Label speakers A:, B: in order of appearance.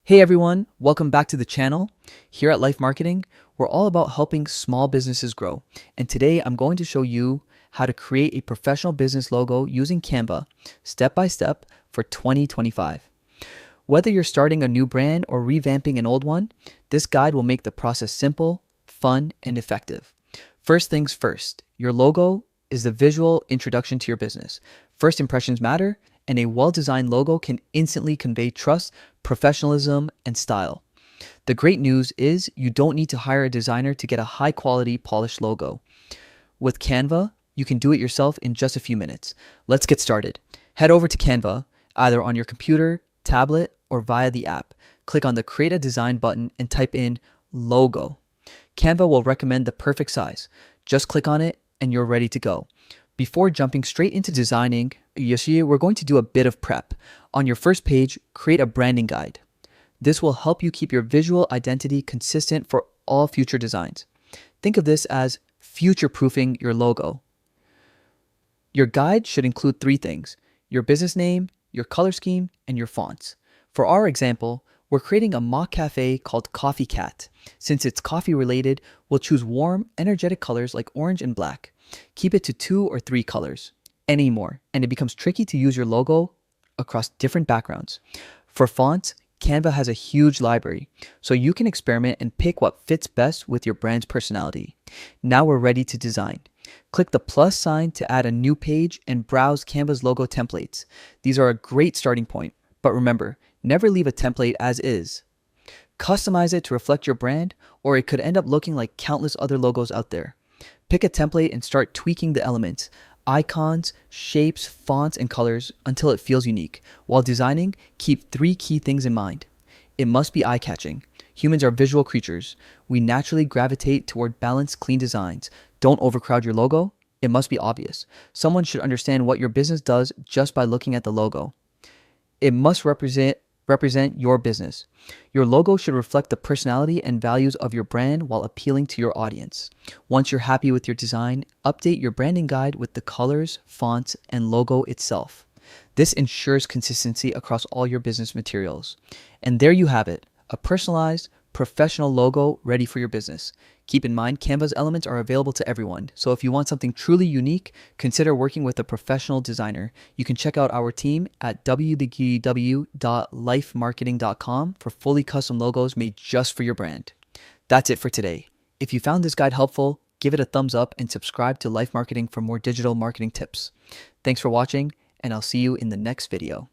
A: Hey everyone, welcome back to the channel. Here at Life Marketing, we're all about helping small businesses grow. And today I'm going to show you how to create a professional business logo using Canva step by step for 2025. Whether you're starting a new brand or revamping an old one, this guide will make the process simple, fun, and effective. First things first, your logo is the visual introduction to your business. First impressions matter, and a well-designed logo can instantly convey trust, professionalism, and style. The great news is you don't need to hire a designer to get a high-quality, polished logo. With Canva, you can do it yourself in just a few minutes. Let's get started. Head over to Canva, either on your computer, tablet, or via the app. Click on the Create a Design button and type in Logo. Canva will recommend the perfect size. Just click on it and you're ready to go. Before jumping straight into designing, we're going to do a bit of prep. On your first page, create a branding guide. This will help you keep your visual identity consistent for all future designs. Think of this as future-proofing your logo. Your guide should include three things: your business name, your color scheme, and your fonts. For our example, we're creating a mock cafe called Coffee Cat. Since it's coffee related, we'll choose warm, energetic colors like orange and black. Keep it to 2 or 3 colors, any more, and it becomes tricky to use your logo across different backgrounds. For fonts, Canva has a huge library, so you can experiment and pick what fits best with your brand's personality. Now we're ready to design. Click the plus sign to add a new page and browse Canva's logo templates. These are a great starting point, but remember, never leave a template as is. Customize it to reflect your brand, or it could end up looking like countless other logos out there. Pick a template and start tweaking the elements, icons, shapes, fonts, and colors until it feels unique. While designing, keep 3 key things in mind. It must be eye-catching. Humans are visual creatures. We naturally gravitate toward balanced, clean designs. Don't overcrowd your logo. It must be obvious. Someone should understand what your business does just by looking at the logo. It must represent your business. Your logo should reflect the personality and values of your brand while appealing to your audience. Once you're happy with your design, update your branding guide with the colors, fonts, and logo itself. This ensures consistency across all your business materials. And there you have it, a personalized, professional logo ready for your business. Keep in mind, Canva's elements are available to everyone, so if you want something truly unique, consider working with a professional designer. You can check out our team at www.lifemarketing.com for fully custom logos made just for your brand. That's it for today. If you found this guide helpful, give it a thumbs up and subscribe to Life Marketing for more digital marketing tips. Thanks for watching, and I'll see you in the next video.